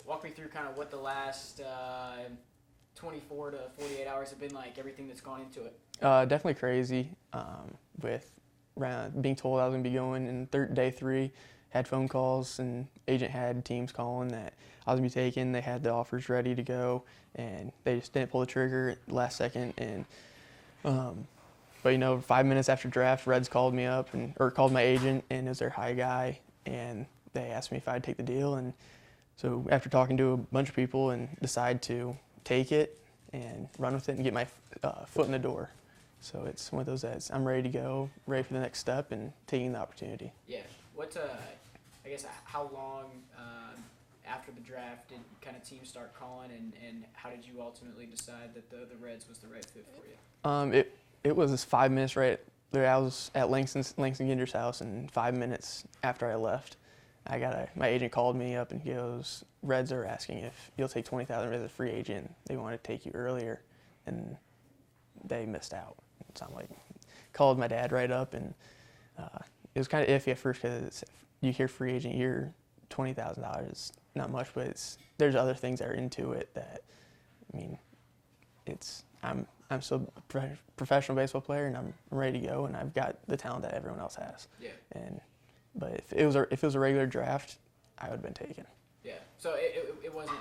walk me through kind of what the last 24 to 48 hours have been like, everything that's gone into it. Definitely crazy. With being told I was going to be going in day 3, had phone calls, and agent had teams calling that I was going to be taken. They had the offers ready to go, and they just didn't pull the trigger at the last second. And but 5 minutes after draft, Reds called me up or called my agent, and it was their high guy, and they asked me if I'd take the deal. And so after talking to a bunch of people, and decide to take it and run with it and get my foot in the door. So it's one of those that I'm ready to go, ready for the next step, and taking the opportunity. Yeah. I guess, how long after the draft did kind of teams start calling, and how did you ultimately decide that the Reds was the right fit for you? It was 5 minutes right there. I was at Langston Ginger's house, and 5 minutes after I left, my agent called me up and he goes, Reds are asking if you'll take $20,000 as a free agent. They wanted to take you earlier, and they missed out. So I'm like, called my dad right up, and it was kind of iffy at first because you hear free agent year, $20,000 is not much, but there's other things that are into it that, I'm still a professional baseball player, and I'm ready to go, and I've got the talent that everyone else has. Yeah. But if it was a regular draft, I would have been taken. Yeah. So it wasn't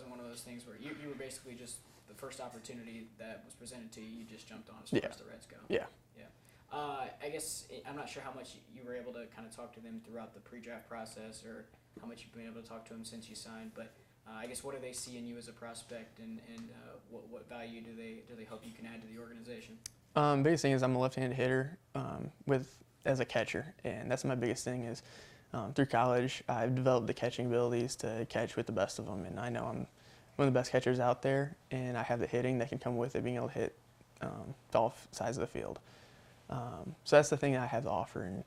one of those things where you were basically just the first opportunity that was presented to you, you just jumped on as far as the Reds go. Yeah. Yeah. I guess I'm not sure how much you were able to kind of talk to them throughout the pre-draft process, or how much you've been able to talk to them since you signed, but I guess what do they see in you as a prospect, and what value do they hope you can add to the organization? Biggest thing is I'm a left-handed hitter as a catcher, and that's my biggest thing is through college I've developed the catching abilities to catch with the best of them, and I know I'm one of the best catchers out there, and I have the hitting that can come with it, being able to hit all sides of the field. So that's the thing that I have to offer, and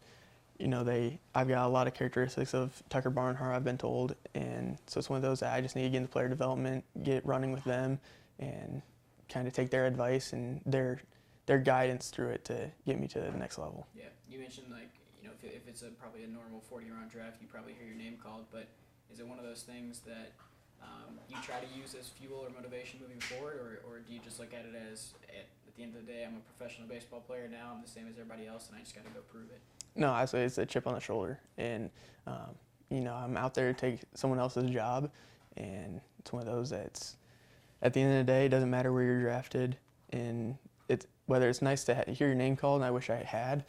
I've got a lot of characteristics of Tucker Barnhart, I've been told, and so it's one of those that I just need to get into player development, get running with them, and kind of take their advice and their guidance through it to get me to the next level. Yeah, you mentioned if it's probably a normal 40-round draft, you probably hear your name called, but is it one of those things that you try to use as fuel or motivation moving forward, or do you just look at it as at the end of the day, I'm a professional baseball player now, I'm the same as everybody else, and I just got to go prove it? No, I say it's a chip on the shoulder, and I'm out there to take someone else's job, and it's one of those that's at the end of the day, it doesn't matter where you're drafted, and whether it's nice to hear your name called, and I wish I had.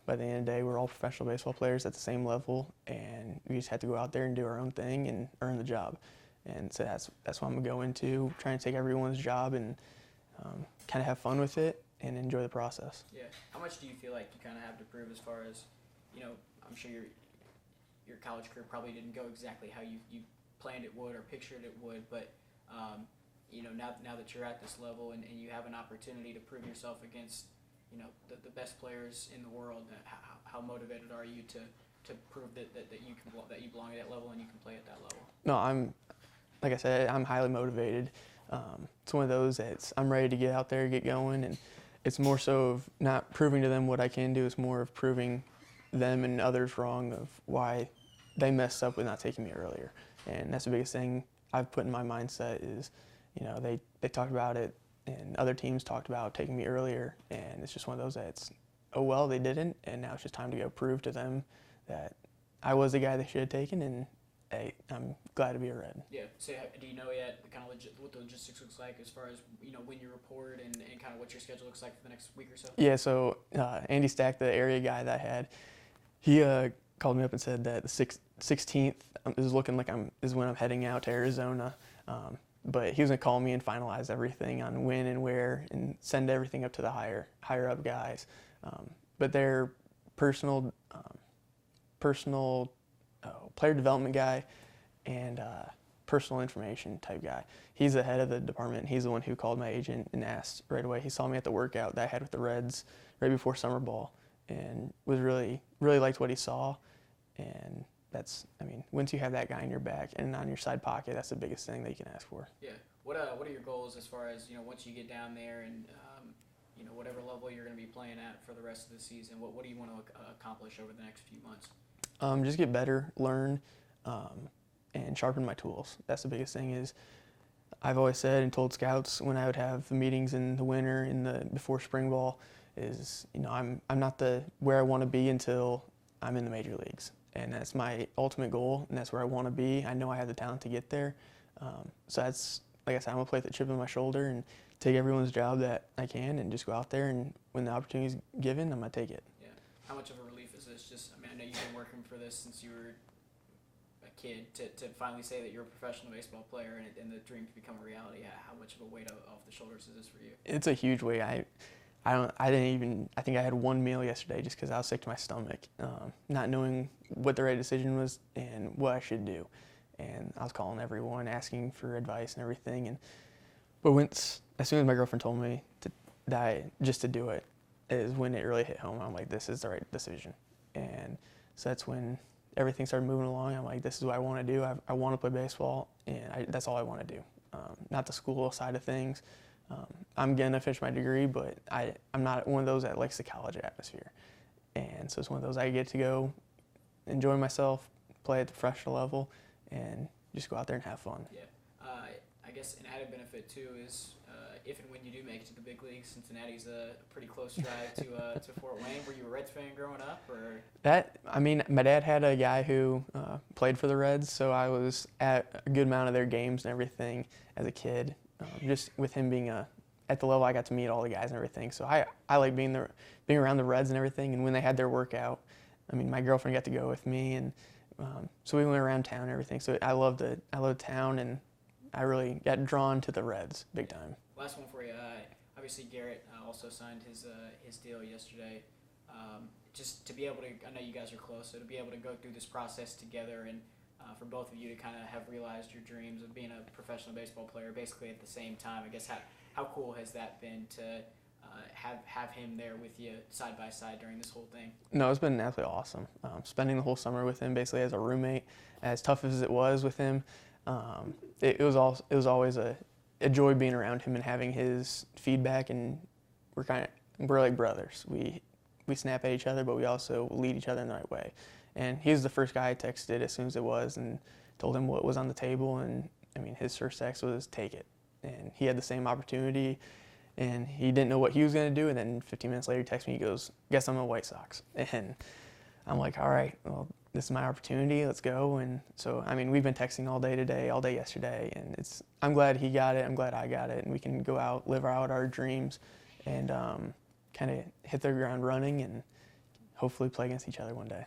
By the end of the day, we're all professional baseball players at the same level, and we just have to go out there and do our own thing and earn the job. And so that's what I'm gonna go into, trying to take everyone's job and kind of have fun with it and enjoy the process. Yeah. How much do you feel like you kind of have to prove as far as, I'm sure your college career probably didn't go exactly how you planned it would or pictured it would, but now that you're at this level and you have an opportunity to prove yourself against the best players in the world, how motivated are you to prove that you belong at that level and you can play at that level? No, like I said, I'm highly motivated. It's one of those that I'm ready to get out there, get going, and it's more so of not proving to them what I can do. It's more of proving them and others wrong of why they messed up with not taking me earlier. And that's the biggest thing I've put in my mindset is, they talked about it, and other teams talked about taking me earlier, and it's just one of those that's, oh well, they didn't, and now it's just time to go prove to them that I was the guy they should have taken, and hey, I'm glad to be a Red. Yeah. So do you know yet what the logistics looks like as far as when you report and kind of what your schedule looks like for the next week or so? Yeah. So Andy Stack, the area guy that I had, he called me up and said that the 16th is looking like is when I'm heading out to Arizona. But he was gonna call me and finalize everything on when and where and send everything up to the higher up guys. But their personal player development guy and personal information type guy. He's the head of the department. He's the one who called my agent and asked right away. He saw me at the workout that I had with the Reds right before summer ball and was really liked what he saw. And once you have that guy in your back and on your side pocket, that's the biggest thing that you can ask for. Yeah. What are your goals as far as once you get down there and whatever level you're going to be playing at for the rest of the season? What do you want to accomplish over the next few months? Just get better, learn, and sharpen my tools. That's the biggest thing. Is I've always said and told scouts when I would have meetings in the winter, before spring ball, is I'm not where I want to be until I'm in the major leagues, and that's my ultimate goal, and that's where I want to be. I know I have the talent to get there, so that's, like I said, I'm gonna play with a chip on my shoulder and take everyone's job that I can, and just go out there, and when the opportunity's given, I'm gonna take it. Yeah. How much of a relief is this? Just, I mean, I know you've been working for this since you were a kid. To finally say that you're a professional baseball player and the dream to become a reality. How much of a weight off the shoulders is this for you? It's a huge weight. I think I had one meal yesterday just because I was sick to my stomach, not knowing what the right decision was and what I should do. And I was calling everyone, asking for advice and everything. But as soon as my girlfriend told me just to do it, is when it really hit home. I'm like, this is the right decision. And so that's when everything started moving along. I'm like, this is what I want to do. I want to play baseball, and that's all I want to do. Not the school side of things. I'm going to finish my degree, but I'm not one of those that likes the college atmosphere. And so it's one of those I get to go enjoy myself, play at the professional level, and just go out there and have fun. Yeah. I guess an added benefit, too, is if and when you do make it to the big leagues, Cincinnati's a pretty close drive to Fort Wayne. Were you a Reds fan growing up? My dad had a guy who played for the Reds, so I was at a good amount of their games and everything as a kid. Just with him being at the level, I got to meet all the guys and everything. So I like being around the Reds and everything. And when they had their workout, I mean, my girlfriend got to go with me, and so we went around town and everything. So I loved town, and I really got drawn to the Reds big time. Last one for you. Obviously, Garrett also signed his deal yesterday. Just to be able to, I know you guys are close, so to be able to go through this process together and for both of you to kind of have realized your dreams of being a professional baseball player basically at the same time, I guess how cool has that been to have him there with you side by side during this whole thing? No, it's been absolutely awesome. Spending the whole summer with him basically as a roommate, as tough as it was with him, it was always a joy being around him and having his feedback, and we're like brothers. We snap at each other, but we also lead each other in the right way. And he was the first guy I texted as soon as it was and told him what was on the table. And I mean, his first text was take it. And he had the same opportunity, and he didn't know what he was going to do. And then 15 minutes later, he texts me, he goes, guess I'm a White Sox. And I'm like, all right, well, this is my opportunity. Let's go. And so, I mean, we've been texting all day today, all day yesterday. And I'm glad he got it. I'm glad I got it. And we can go out, live out our dreams, and kind of hit the ground running and hopefully play against each other one day.